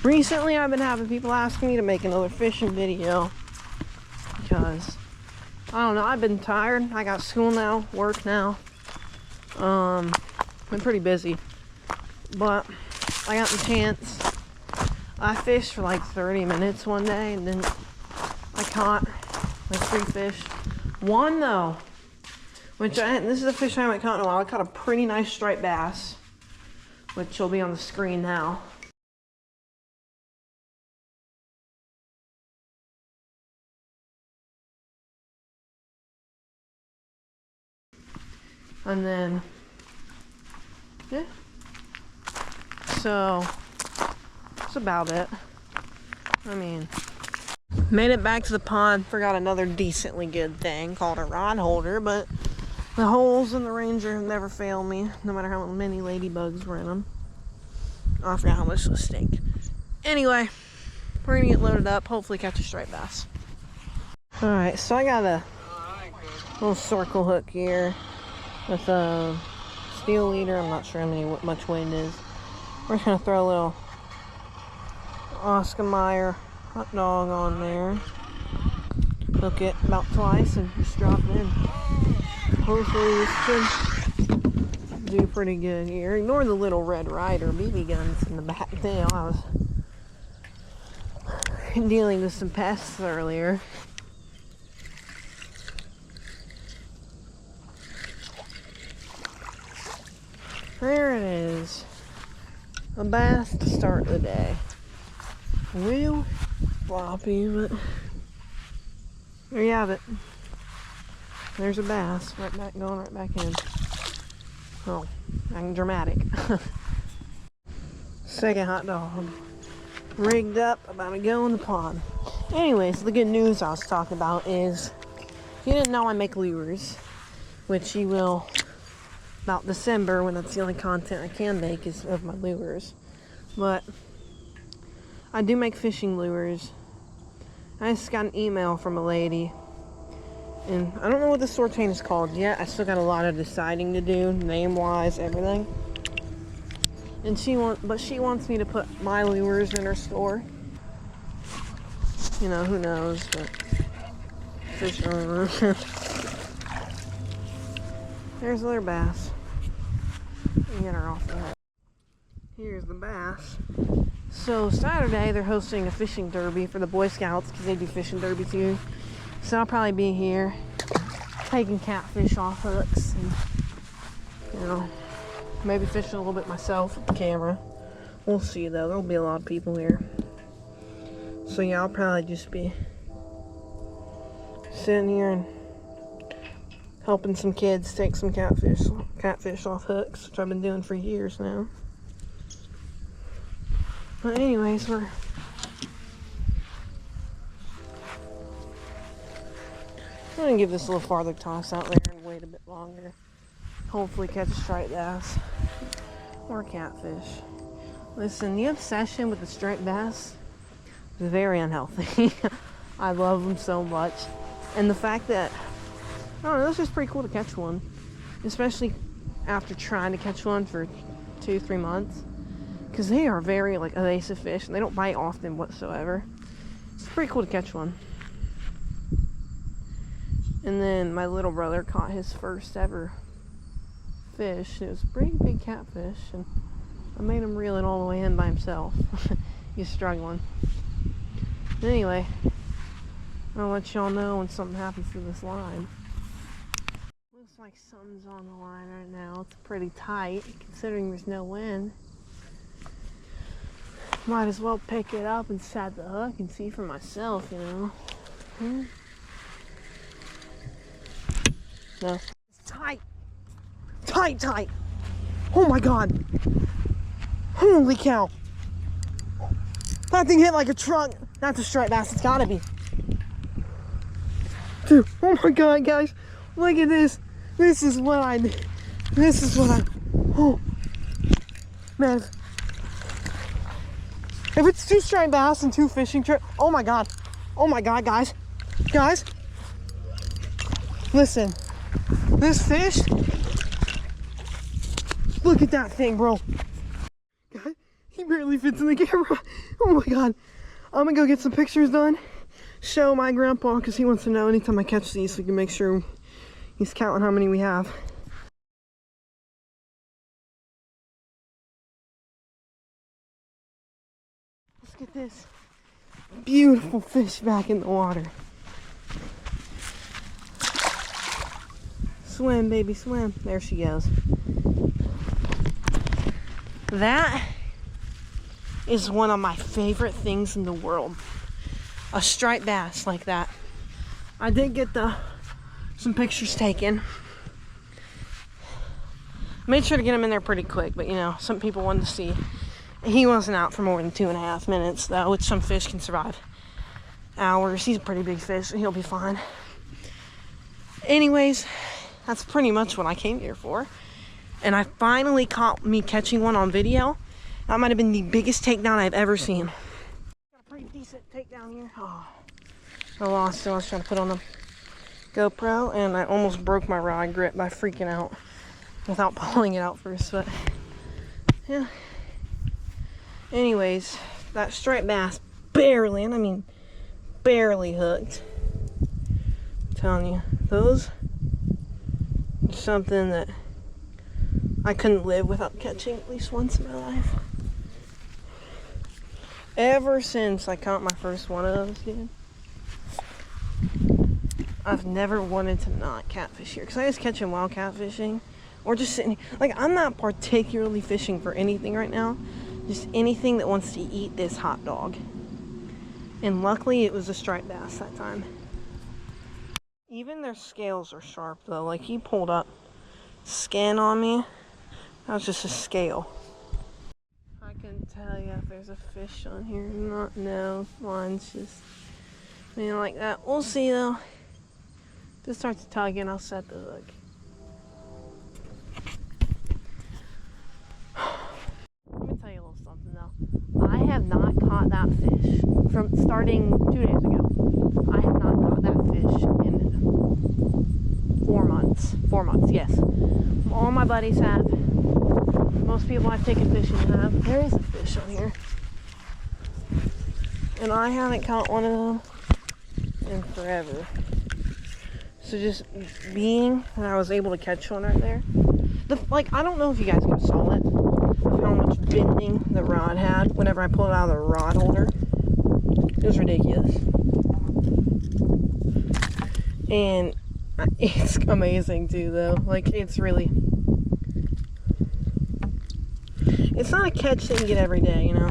Recently, I've been having people asking me to make another fishing video because, I don't know, I've been tired. I got school now, work now. Been pretty busy, but I got the chance. I fished for like 30 minutes one day, and then I caught like 3 fish. One though, this is a fish I haven't caught in a while. I caught a pretty nice striped bass, which will be on the screen now. And then, yeah. So, that's about it. I mean, made it back to the pond, forgot another decently good thing called a rod holder, but the holes in the Ranger never fail me, no matter how many ladybugs were in them. Oh, I forgot how much those stink. Anyway, we're gonna get loaded up, hopefully catch a striped bass. Alright, so I got a little circle hook here with a steel leader. I'm not sure how much weight it is. We're just gonna throw a little Oscar Mayer hot dog on there. Hook it about twice and just drop it in. Hopefully this should do pretty good here. Ignore the little Red Ryder BB guns in the back tail. I was dealing with some pests earlier. There it is. A bass to start the day. A little floppy, but there you have it. There's a bass going right back in. Oh, I'm dramatic. Second hot dog. Rigged up, about to go in the pond. Anyways, the good news I was talking about is, if you didn't know, I make lures, which you will about December, when that's the only content I can make is of my lures. But I do make fishing lures. I just got an email from a lady, and I don't know what the store chain is called yet. I still got a lot of deciding to do, name-wise, everything. And she wants me to put my lures in her store. You know, who knows, but fish. There's another bass. Get her off the hook. Here's the bass. So Saturday they're hosting a fishing derby for the Boy Scouts because they do fishing derby too. So I'll probably be here taking catfish off hooks and, you know, maybe fishing a little bit myself with the camera. We'll see though. There'll be a lot of people here. So yeah, I'll probably just be sitting here and helping some kids take some catfish off hooks, which I've been doing for years now. But anyways, we're gonna give this a little farther toss out there and wait a bit longer. Hopefully catch a striped bass or catfish. Listen, the obsession with the striped bass is very unhealthy. I love them so much, and the fact that, I don't know, it's just pretty cool to catch one, especially after trying to catch one for 2-3 months, because they are very like evasive fish and they don't bite often whatsoever. It's pretty cool to catch one. And then my little brother caught his first ever fish. It was a pretty big catfish, and I made him reel it all the way in by himself. He's struggling. Anyway, I'll let y'all know when something happens to this line. Looks like something's on the line right now. It's pretty tight, considering there's no wind. Might as well pick it up and set the hook and see for myself, you know. No. It's tight. Tight. Oh my god. Holy cow. That thing hit like a truck. That's a striped bass. It's gotta be. Dude, oh my god, guys. Look at this. This is what I... Oh. Man. If it's 2 striped bass and 2 fishing trips... Oh my god. Oh my god, guys. Guys. Listen. This fish... Look at that thing, bro. Guys, he barely fits in the camera. Oh my god. I'm gonna go get some pictures done. Show my grandpa, because he wants to know anytime I catch these so we can make sure he's counting how many we have. Let's get this beautiful fish back in the water. Swim, baby, swim. There she goes. That is one of my favorite things in the world. A striped bass like that. I did get some pictures taken. Made sure to get him in there pretty quick, but you know, some people wanted to see. He wasn't out for more than 2.5 minutes though, which some fish can survive hours. He's a pretty big fish, so he'll be fine. Anyways, that's pretty much what I came here for. And I finally caught me catching one on video. That might have been the biggest takedown I've ever seen. Got a pretty decent takedown here. Oh, I lost it. I was trying to put on the GoPro and I almost broke my rod grip by freaking out without pulling it out first, but yeah. Anyways, that striped bass barely, and I mean barely hooked. I'm telling you, those are something that I couldn't live without catching at least once in my life. Ever since I caught my first one of those, dude, I've never wanted to not catfish here. Because I was catching wild catfishing or just sitting here. Like, I'm not particularly fishing for anything right now. Just anything that wants to eat this hot dog. And luckily it was a striped bass that time. Even their scales are sharp though. Like, he pulled up skin on me. That was just a scale. I can tell you if there's a fish on here. No, mine's just being like that. We'll see though. If it starts tugging, I'll set the hook. Let me tell you a little something though. I have not caught that fish from starting 2 days ago. I have not caught that fish in 4 months. 4 months, yes. All my buddies have. Most people I've taken fishing have. There is a fish on here. And I haven't caught one of them in forever. So just being that I was able to catch one right there. I don't know if you guys saw it. How much bending the rod had whenever I pulled it out of the rod holder. It was ridiculous. And it's amazing too though. Like, it's really, it's not a catch that you get every day, you know,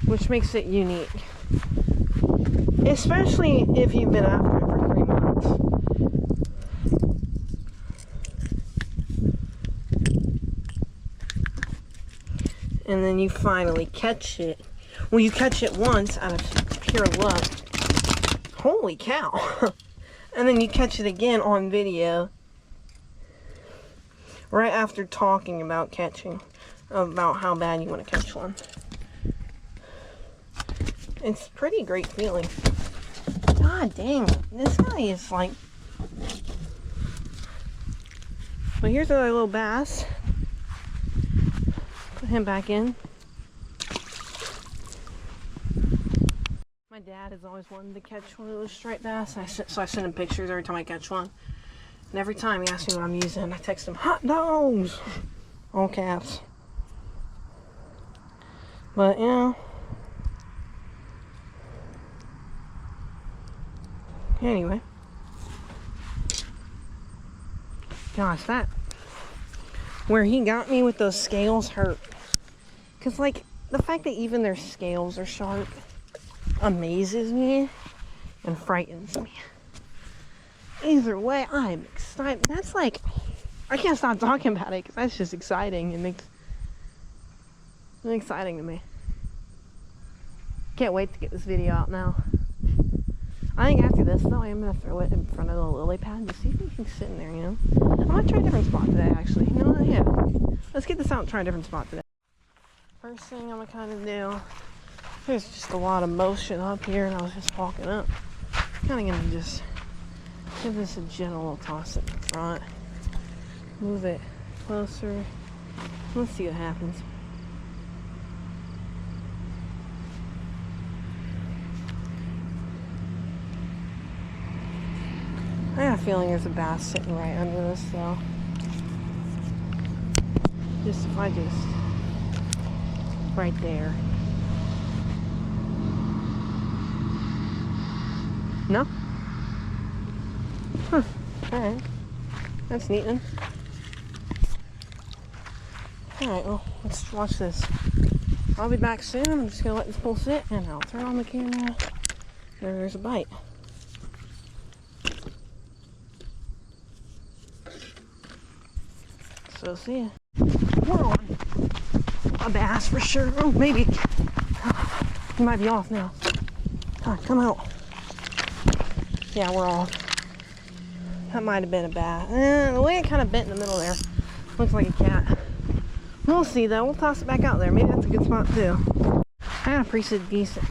which makes it unique, especially if you've been after it for 3 months. And then you finally catch it. Well, you catch it once out of pure luck. Holy cow. And then you catch it again on video right after talking about catching, about how bad you want to catch one. It's a pretty great feeling. God dang it. This guy is like... But here's another little bass. Put him back in. My dad has always wanted to catch one of those striped bass, so I send him pictures every time I catch one. And every time he asks me what I'm using, I text him, hot dogs! All caps. But, you know. Anyway. Gosh, that... Where he got me with those scales hurt. Because, like, the fact that even their scales are sharp amazes me and frightens me. Either way, I'm excited. That's like, I can't stop talking about it because that's just exciting. It makes it exciting to me. Can't wait to get this video out now. I think after this though, I am going to throw it in front of the lily pad and just see if we can sit in there, you know. I might try a different spot today actually. You know what? Yeah. Let's get this out and try a different spot today. First thing I'm going to kind of do, there's just a lot of motion up here and I was just walking up. Kind of going to just give this a gentle toss at the front. Move it closer. Let's see what happens. feeling there's a bass sitting right under this, though. Just if I just right there. No? Huh. Alright. That's neat then. Alright, well, let's watch this. I'll be back soon. I'm just gonna let this pole sit and I'll turn on the camera. There's a bite. So see ya. We're on a bass for sure. Oh, maybe. He might be off now. Come out. Yeah, we're off. That might have been a bass. The way it kind of bent in the middle there. Looks like a cat. We'll see though. We'll toss it back out there. Maybe that's a good spot too. I had a pretty decent.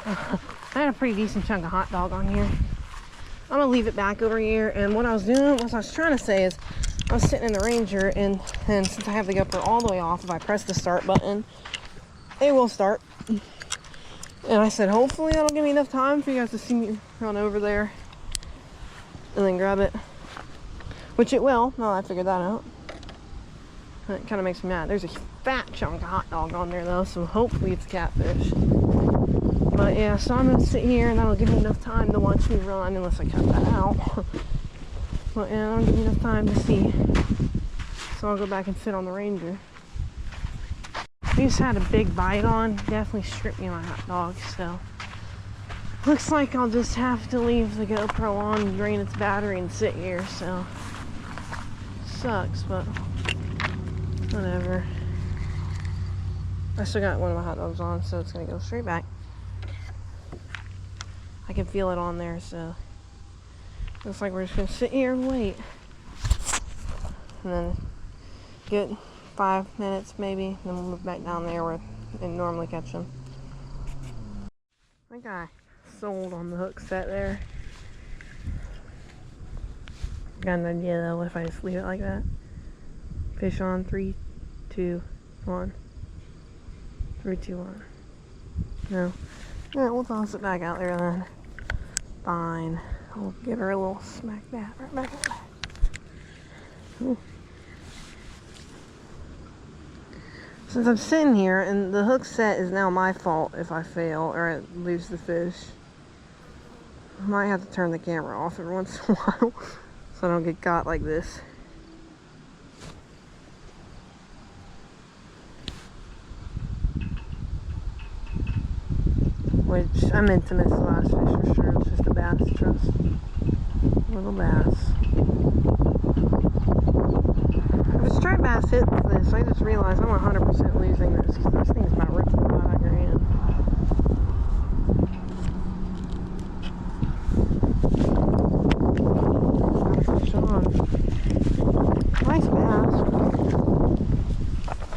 I had a pretty decent chunk of hot dog on here. I'm gonna leave it back over here. And what I was doing, what I was trying to say is, I was sitting in the Ranger, and since I have the GoPro all the way off, if I press the start button, it will start. And I said, hopefully that'll give me enough time for you guys to see me run over there and then grab it. Which it will. No, I figured that out. It kind of makes me mad. There's a fat chunk of hot dog on there though, so hopefully it's catfish. But yeah, so I'm gonna sit here and that'll give me enough time to watch me run, unless I cut that out. But yeah, that'll give me enough time to see. So I'll go back and sit on the Ranger. We just had a big bite on. Definitely stripped me of my hot dog, so. Looks like I'll just have to leave the GoPro on, drain its battery, and sit here, so. Sucks, but whatever. I still got one of my hot dogs on, so it's gonna go straight back. I can feel it on there, so. Looks like we're just gonna sit here and wait. And then get 5 minutes maybe, then we'll move back down there where they normally catch them. I think I sold on the hook set there. Got an idea though, what if I just leave it like that? Fish on, 3, 2, 1. 3, 2, 1. No. Alright, we'll toss it back out there then. Fine. I'll give her a little smack bat right back out there. Ooh. Since I'm sitting here, and the hook set is now my fault if I fail or I lose the fish. I might have to turn the camera off every once in a while so I don't get caught like this. Which I meant to miss the last fish for sure. It's just a bass, trust. Little bass. If a striped bass hits this, I just realized I'm 100% losing this because this thing's about ripping the bite out of your hand. Nice bass.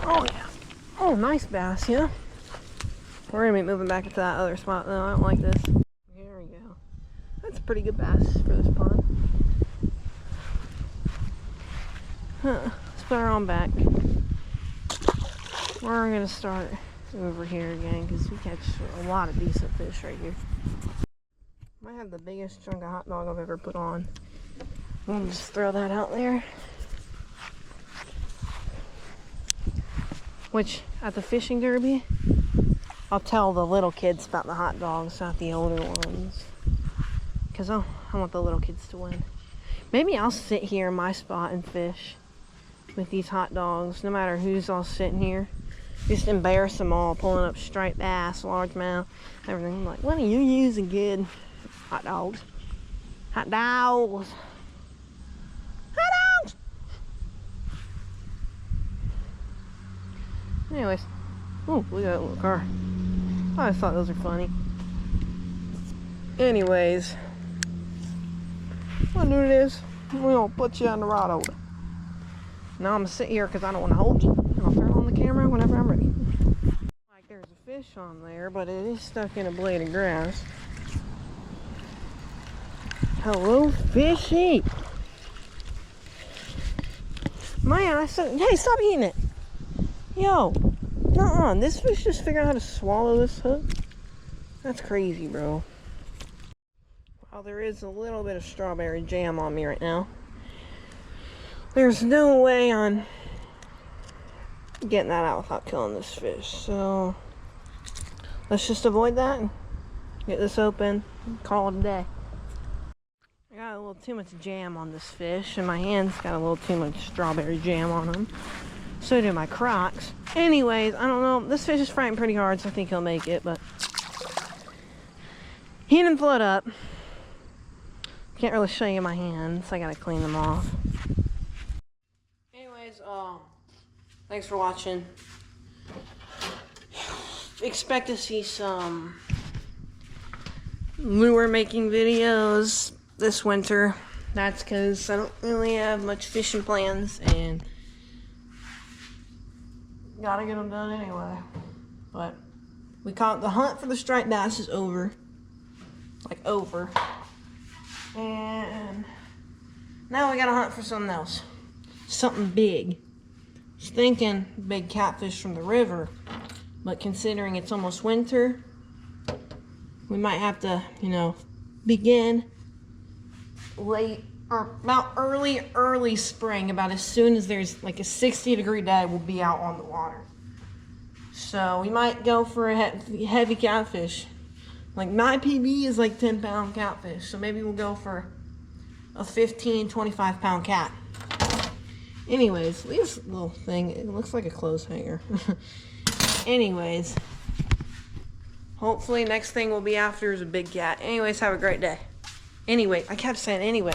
Oh yeah. Oh, nice bass, yeah. We're gonna be moving back into that other spot though. I don't like this. Here we go. That's a pretty good bass for this pond. Huh. Let's put her on back. We're gonna start over here again because we catch a lot of decent fish right here. Might have the biggest chunk of hot dog I've ever put on. We'll just throw that out there. Which, at the fishing derby, I'll tell the little kids about the hot dogs, not the older ones. Because I want the little kids to win. Maybe I'll sit here in my spot and fish with these hot dogs, no matter who's all sitting here. Just embarrass them all, pulling up striped bass, largemouth, everything. I'm like, what are you using good? Hot dogs. Hot dogs. Hot dogs! Anyways. Ooh, look at that little car. I just thought those were funny. Anyways. What it is, we're gonna put you on the rod holder. Now I'm gonna sit here because I don't want to hold you. And I'll turn on the camera whenever I'm ready. Like there's a fish on there, but it is stuck in a blade of grass. Hello, fishy. Man, I said, hey, stop eating it. Yo, nuh-uh, this fish just figured out how to swallow this hook. That's crazy, bro. While there is a little bit of strawberry jam on me right now, there's no way I'm getting that out without killing this fish. So let's just avoid that and get this open and call it a day. I got a little too much jam on this fish, and my hands got a little too much strawberry jam on them. So do my Crocs. Anyways, I don't know. This fish is fighting pretty hard, so I think he'll make it, but he didn't float up. Can't really show you my hands. I gotta clean them off. Anyways, thanks for watching. Expect to see some lure making videos this winter. That's because I don't really have much fishing plans and gotta get them done anyway. But we caught the hunt for the striped bass is over. Like over. And now we gotta hunt for something else. Something big. I was thinking big catfish from the river, but considering it's almost winter, we might have to, begin late or about early spring. About as soon as there's like a 60-degree day, we'll be out on the water. So we might go for a heavy catfish. Like my PB is like 10-pound catfish, so maybe we'll go for a 15-25-pound cat. Anyways, this little thing, it looks like a clothes hanger. Anyways, hopefully next thing we'll be after is a big cat. Anyways, have a great day. Anyway, I kept saying anyway.